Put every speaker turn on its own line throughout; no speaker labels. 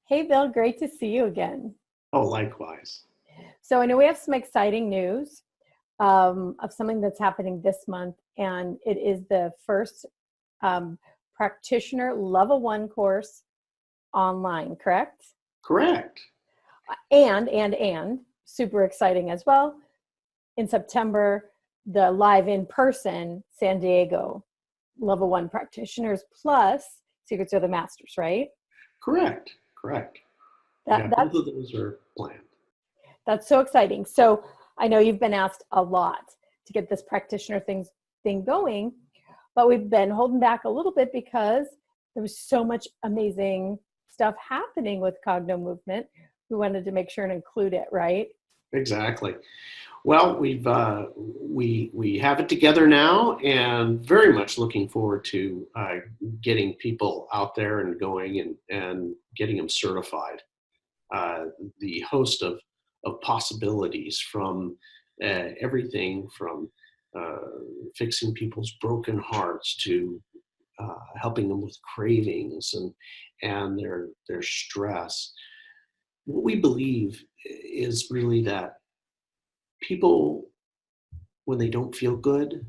Hey, Bill, great to see you again.
Oh, likewise.
So I know we have some exciting news of something that's happening this month, and it is the first um, practitioner level one course online, correct?
Correct.
And super exciting as well. In September, the live in person San Diego level one practitioners plus Secrets of the Masters, right?
Correct. Correct.
That
Yeah, both
that's
of those are planned.
That's so exciting. So I know you've been asked a lot to get this practitioner thing going, but we've been holding back a little bit because there was so much amazing stuff happening with Cognomovement. We wanted to make sure and include it, right?
Exactly. Well, we have it together now, and very much looking forward to getting people out there and going and getting them certified. The host of possibilities from everything from uh, fixing people's broken hearts to helping them with cravings and their stress. What we believe is really that people, when they don't feel good,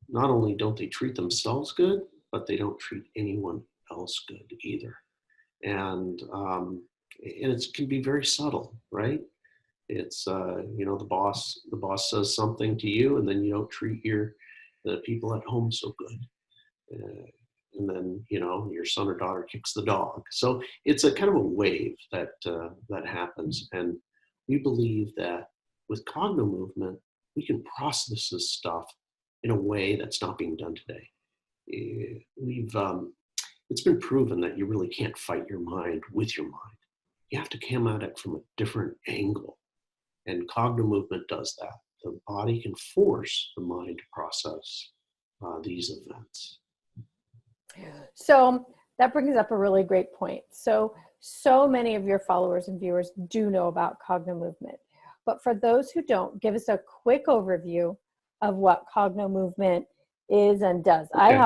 not only don't they treat themselves good, but they don't treat anyone else good either. And it can be very subtle, right? It's the boss says something to you, and then you don't treat the people at home so good. And then your son or daughter kicks the dog. So it's a kind of a wave that happens, and we believe that with Cognomovement, we can process this stuff in a way that's not being done today. We've It's been proven that you really can't fight your mind with your mind. You have to come at it from a different angle, and Cognomovement does that. The body can force the mind to process these events.
So that brings up a really great point. So many of your followers and viewers do know about Cognomovement. But for those who don't, give us a quick overview of what Cognomovement is and does.
Okay.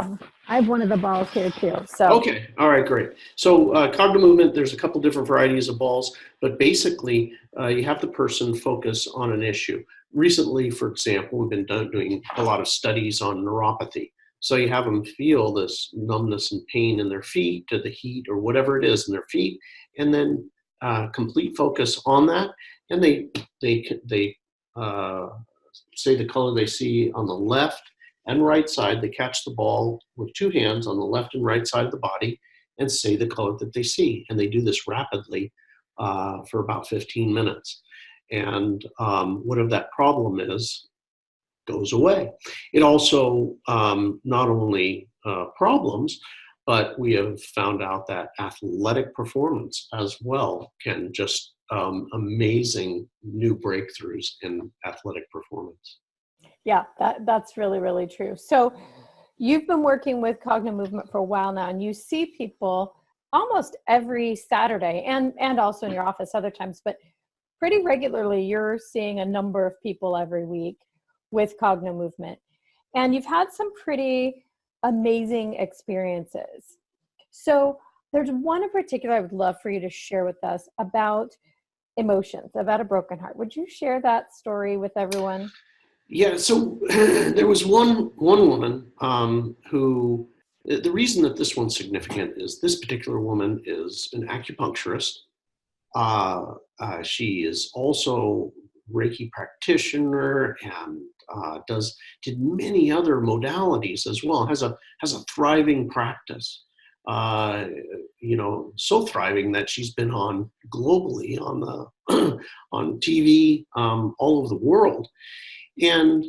I have one of the balls here too. So
Okay. All right. Great. So Cognomovement, there's a couple different varieties of balls, but basically you have the person focus on an issue. Recently, for example, we've been doing a lot of studies on neuropathy. So you have them feel this numbness and pain in their feet, to the heat or whatever it is in their feet, and then complete focus on that, and they say the color they see on the left and right side. They catch the ball with two hands on the left and right side of the body and say the color that they see. And they do this rapidly for about 15 minutes. And whatever that problem is goes away. It also not only problems, but we have found out that athletic performance as well can just amazing new breakthroughs in athletic performance.
yeah, that's really, really true. So you've been working with Cognomovement for a while now, and you see people almost every Saturday and also in your office other times, but pretty regularly you're seeing a number of people every week with Cognomovement. And you've had some pretty amazing experiences. So there's one in particular I would love for you to share with us about emotions, about a broken heart. Would you share that story with everyone?
Yeah, so there was one woman who, the reason that this one's significant is this particular woman is an acupuncturist. She is also Reiki practitioner and did many other modalities as well. Has a thriving practice. So thriving that she's been on globally on the on TV all over the world. And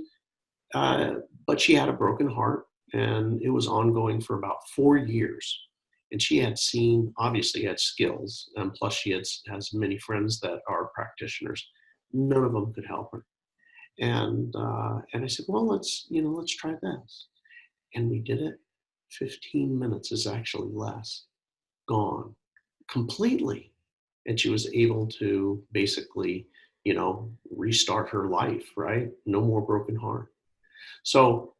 but she had a broken heart, and it was ongoing for about 4 years. And she obviously had skills, and plus she has many friends that are practitioners. None of them could help her. And I said, well, let's try this. And we did it. 15 minutes is actually less. Gone completely. And she was able to basically, restart her life, right? No more broken heart. So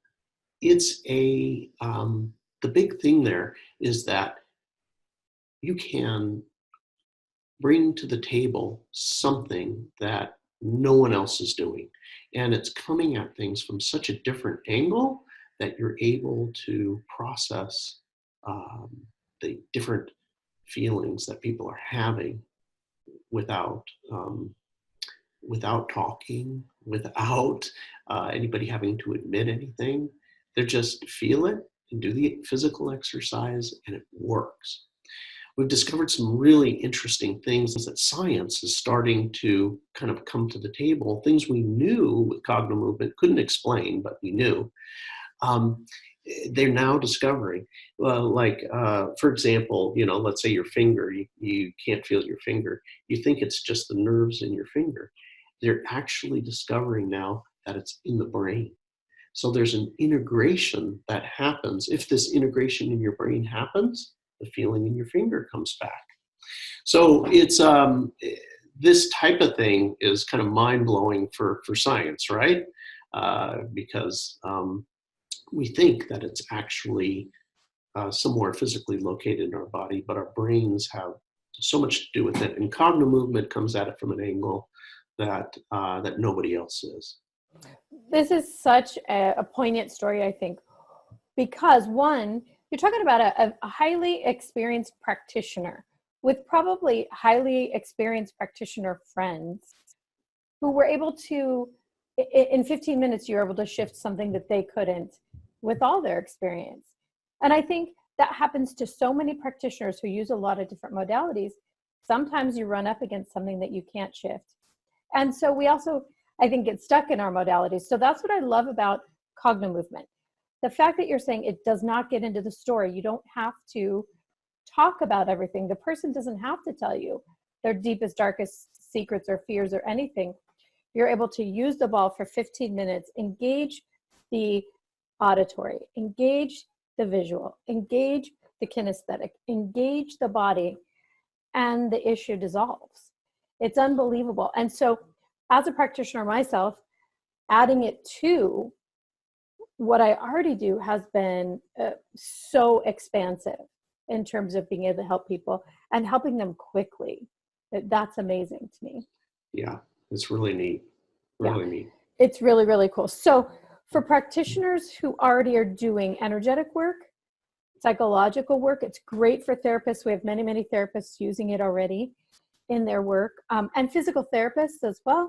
it's the big thing there is that you can bring to the table something that no one else is doing. And it's coming at things from such a different angle that you're able to process um, the different feelings that people are having without without talking, without anybody having to admit anything. They just feel it and do the physical exercise, and it works. We've discovered some really interesting things that science is starting to kind of come to the table, things we knew with Cognomovement, couldn't explain, but we knew. Um, they're now discovering, for example, let's say your finger, you can't feel your finger. You think it's just the nerves in your finger. They're actually discovering now that it's in the brain. So there's an integration that happens. If this integration in your brain happens, the feeling in your finger comes back. So it's this type of thing is kind of mind-blowing for science, right? Because we think that it's actually somewhere physically located in our body, but our brains have so much to do with it. And Cognomovement comes at it from an angle that that nobody else is.
This is such a poignant story, I think, because one, you're talking about a highly experienced practitioner with probably highly experienced practitioner friends who were able to, in 15 minutes, you were able to shift something that they couldn't with all their experience. And I think that happens to so many practitioners who use a lot of different modalities. Sometimes you run up against something that you can't shift. And so we also, I think, get stuck in our modalities. So that's what I love about Cognomovement. The fact that you're saying it does not get into the story. You don't have to talk about everything. The person doesn't have to tell you their deepest, darkest secrets or fears or anything. You're able to use the ball for 15 minutes, engage the auditory, engage the visual, engage the kinesthetic, engage the body, and the issue dissolves. It's unbelievable. And so as a practitioner myself, adding it to what I already do has been so expansive in terms of being able to help people and helping them quickly. That's amazing to me.
Yeah, it's really neat. Really neat.
It's really, really cool. So for practitioners who already are doing energetic work, psychological work, it's great for therapists. We have many, many therapists using it already in their work. And physical therapists as well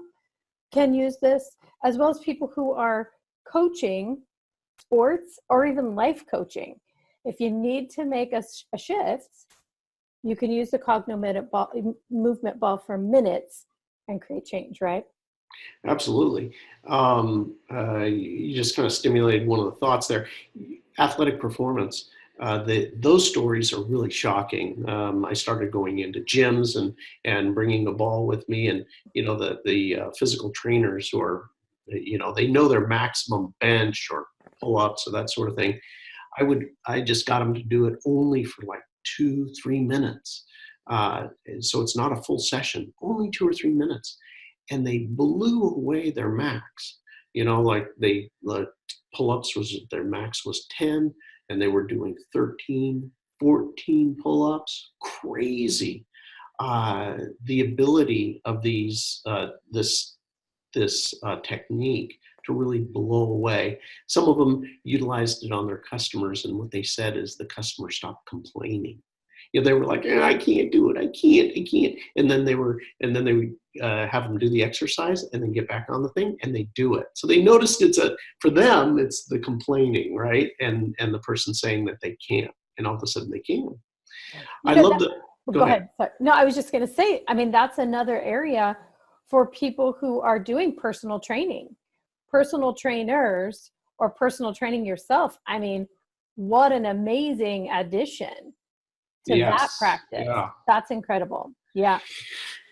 can use this, as well as people who are coaching sports or even life coaching. If you need to make a shift, you can use the Cognomovement ball for minutes and create change, right?
Absolutely. You just kind of stimulated one of the thoughts there. Athletic performance. Those stories are really shocking. I started going into gyms and bringing a ball with me, and the physical trainers who are, they know their maximum bench or pull-ups or that sort of thing. I just got them to do it only for like 2-3 minutes. So it's not a full session, only 2 or 3 minutes. And they blew away their max. The pull-ups their max was 10, and they were doing 13, 14 pull-ups. Crazy. The ability of this technique to really blow away. Some of them utilized it on their customers, and what they said is the customer stopped complaining. They were like, I can't do it. I can't. And then they would have them do the exercise and then get back on the thing, and they do it. So they noticed for them, it's the complaining, right? And the person saying that they can't, and all of a sudden they can.
Go ahead. Sorry. No, I was just going to say, that's another area for people who are doing personal training, personal trainers, or personal training yourself. What an amazing addition to that practice. Yeah. That's incredible. Yeah.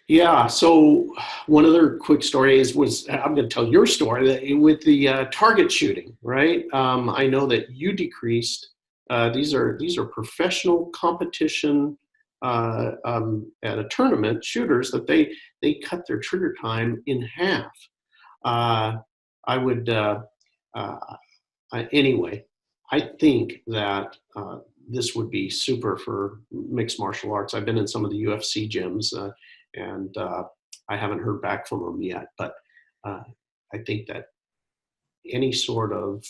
Yeah. So one other quick story was I'm going to tell your story with the target shooting, right? I know that you decreased. These are professional competition at a tournament shooters that they cut their trigger time in half. Anyway, I think that this would be super for mixed martial arts. I've been in some of the UFC gyms, and I haven't heard back from them yet. But I think that any sort of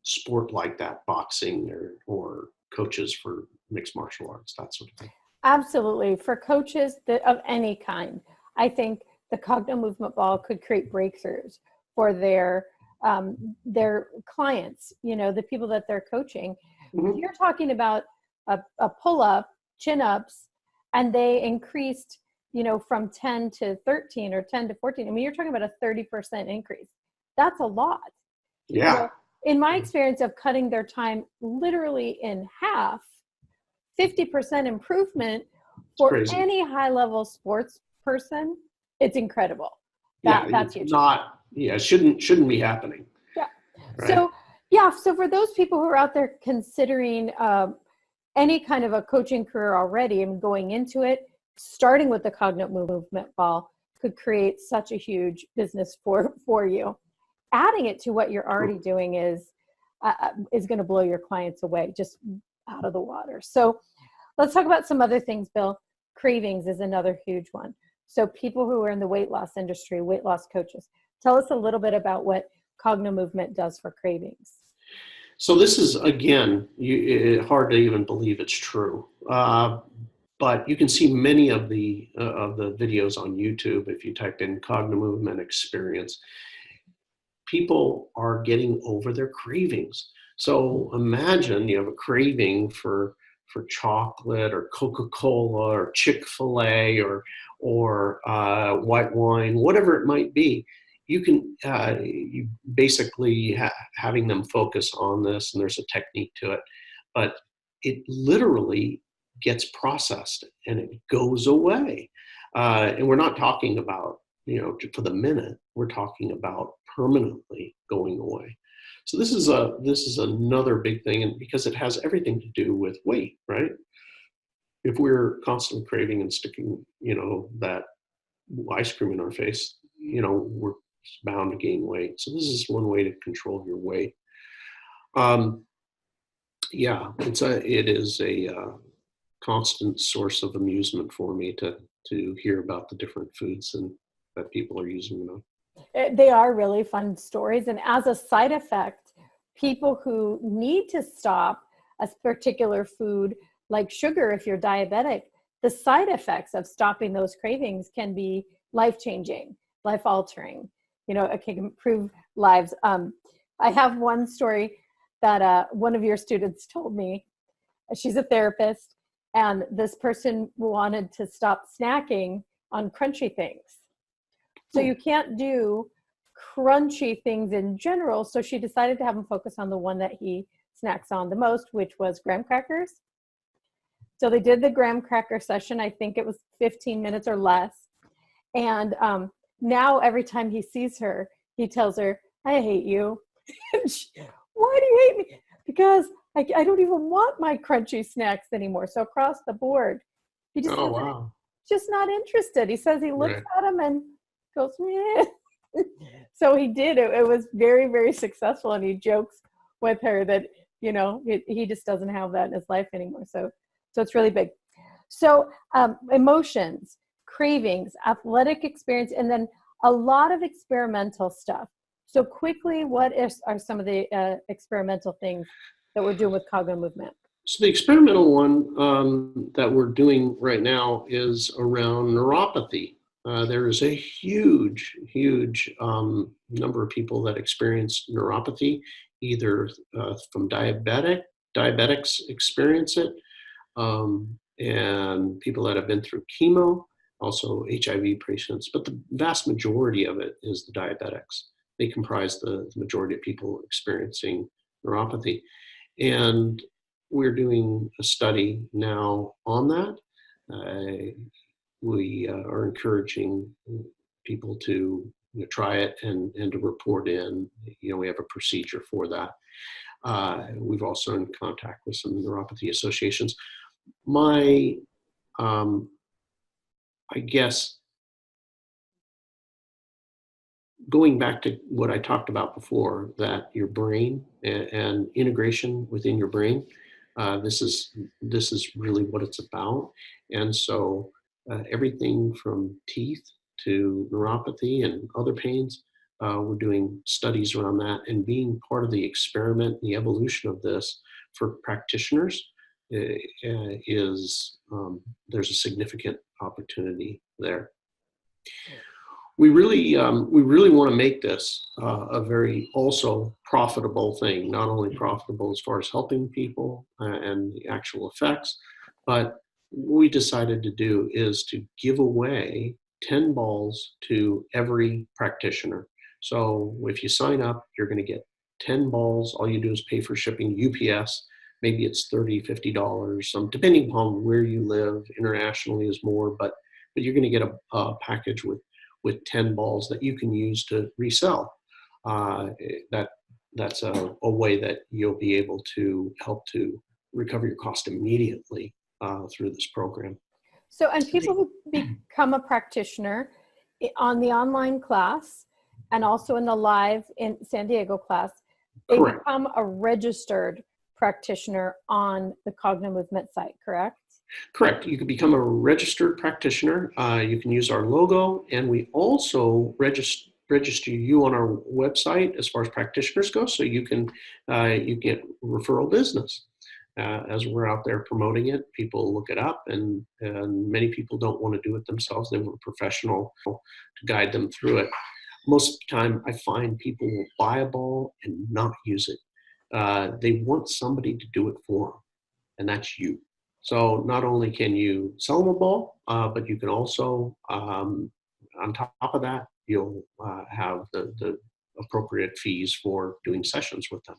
sport like that, boxing or coaches for mixed martial arts, that sort of thing.
Absolutely. For coaches of any kind, I think the Cognomovement ball could create breakthroughs for their clients, the people that they're coaching.
Mm-hmm.
You're talking about a pull-up, chin-ups, and they increased, from 10 to 13 or 10 to 14. I mean, you're talking about a 30% increase. That's a lot.
Yeah.
In my experience of cutting their time literally in half, 50% improvement for any high-level sports person, it's incredible. That's huge.
It shouldn't be happening.
Yeah.
Right?
So for those people who are out there considering any kind of a coaching career already and going into it, starting with the Cognomovement ball could create such a huge business for you. Adding it to what you're already doing is going to blow your clients away, just out of the water. So let's talk about some other things, Bill. Cravings is another huge one. So people who are in the weight loss industry, weight loss coaches, tell us a little bit about what Cognomovement does for cravings.
So this is, again, hard to even believe it's true. But you can see many of the videos on YouTube if you type in Cognomovement experience. People are getting over their cravings. So imagine you have a craving for chocolate or Coca-Cola or Chick-fil-A or white wine, whatever it might be. You can you basically having them focus on this, and there's a technique to it, but it literally gets processed and it goes away. And we're not talking about for the minute. We're talking about permanently going away. So this is another big thing, and because it has everything to do with weight, right? If we're constantly craving and sticking, that ice cream in our face, we're bound to gain weight. So this is one way to control your weight. It is a constant source of amusement for me to hear about the different foods and that people are using.
They are really fun stories. And as a side effect, people who need to stop a particular food, like sugar, if you're diabetic, the side effects of stopping those cravings can be life-changing, life-altering. It can improve lives. I have one story that one of your students told me. She's a therapist, and this person wanted to stop snacking on crunchy things. So you can't do crunchy things in general. So she decided to have him focus on the one that he snacks on the most, which was graham crackers. So they did the graham cracker session. I think it was 15 minutes or less. And now every time he sees her, he tells her, "I hate you." Why do you hate me? Because I don't even want my crunchy snacks anymore. So across the board, he just just not interested. He says he looks at him and goes, "Meh." So he did. It was very, very successful, and he jokes with her that he just doesn't have that in his life anymore. So it's really big. So emotions, cravings, athletic experience, and then a lot of experimental stuff. So quickly, what are some of the experimental things that we're doing with Cognomovement?
So the experimental one that we're doing right now is around neuropathy. There is a huge number of people that experience neuropathy, either from diabetics experience it, and people that have been through chemo, also HIV patients, but the vast majority of it is the diabetics. They comprise the majority of people experiencing neuropathy. And we're doing a study now on that. We are encouraging people to try it and to report in. We have a procedure for that. We've also in contact with some neuropathy associations. I guess going back to what I talked about before, that your brain and integration within your brain, this is really what it's about. And so everything from teeth to neuropathy and other pains. We're doing studies around that, and being part of the experiment, the evolution of this for practitioners is there's a significant opportunity there. We really want to make this a very also profitable thing, not only profitable as far as helping people and the actual effects, but what we decided to do is to give away 10 balls to every practitioner. So if you sign up, you're going to get 10 balls. All you do is pay for shipping UPS. Maybe it's $30, $50, depending upon where you live. Internationally is more, but you're going to get a package with 10 balls that you can use to resell. That's a way that you'll be able to help to recover your cost immediately through this program.
So, and people who become a practitioner on the online class and also in the live in San Diego class, they
Correct.
become a registered practitioner on the Cognomovement site, correct?
Correct. You can become a registered practitioner. You can use our logo, and we also register you on our website as far as practitioners go, so you get referral business. As we're out there promoting it, people look it up, and many people don't want to do it themselves. They want a professional to guide them through it. Most of the time, I find people will buy a ball and not use it. They want somebody to do it for them, and that's you. So not only can you sell them a ball, but you can also, on top of that, you'll have the appropriate fees for doing sessions with them.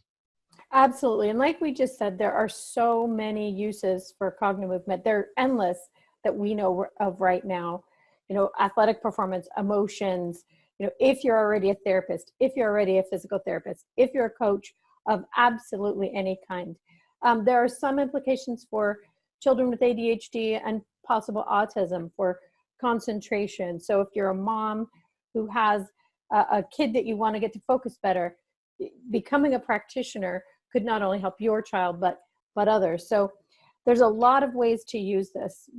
Absolutely. And like we just said, there are so many uses for Cognomovement. They're endless that we know of right now. You know, athletic performance, emotions, you know, if you're already a therapist, if you're already a physical therapist, if you're a coach of absolutely any kind. There are some implications for children with ADHD and possible autism, for concentration. So if you're a mom who has a kid that you want to get to focus better, becoming a practitioner could not only help your child, but others. So there's a lot of ways to use this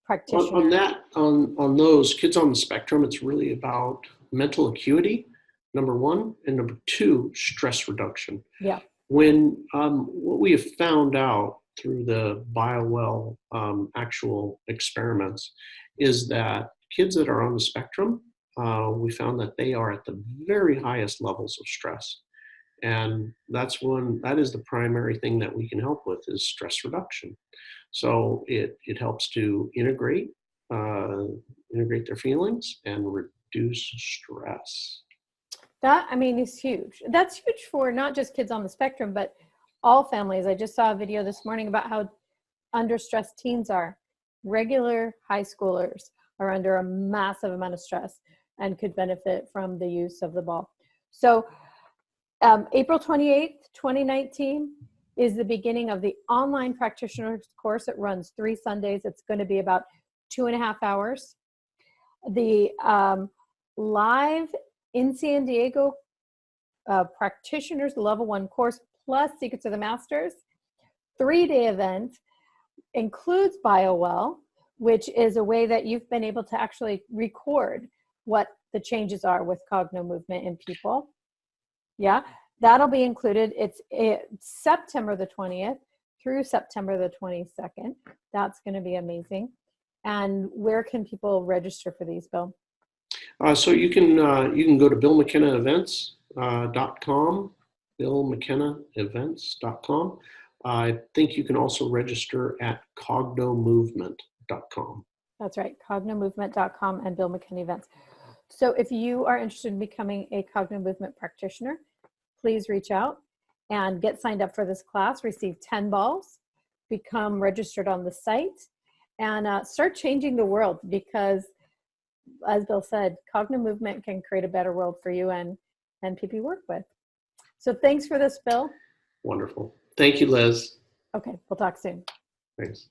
practitioner.
On those kids on the spectrum, it's really about mental acuity, number one, and number two, stress reduction.
Yeah.
When what we have found out through the BioWell actual experiments is that kids that are on the spectrum, we found that they are at the very highest levels of stress. And that is the primary thing that we can help with is stress reduction. So it helps to integrate their feelings and reduce stress.
That, I mean, is huge. That's huge for not just kids on the spectrum, but all families. I just saw a video this morning about how under stress teens are. Regular high schoolers are under a massive amount of stress and could benefit from the use of the ball. So April 28th, 2019 is the beginning of the online practitioners course. It runs 3 Sundays. It's going to be about 2.5 hours. The live in San Diego practitioners level 1 course plus Secrets of the Masters 3-day event includes BioWell, which is a way that you've been able to actually record what the changes are with Cognomovement in people. Yeah, that'll be included. It's September the 20th through September the 22nd. That's going to be amazing. And where can people register for these, Bill?
So you can go to billmckennaevents.com, billmckennaevents.com. I think you can also register at cognomovement.com.
That's right, cognomovement.com and Bill McKenna Events. So if you are interested in becoming a Cognomovement practitioner, please reach out and get signed up for this class, receive 10 balls, become registered on the site, and start changing the world because, as Bill said, Cognomovement can create a better world for you and people you work with. So thanks for this, Bill.
Wonderful. Thank you, Liz.
Okay, we'll talk soon.
Thanks.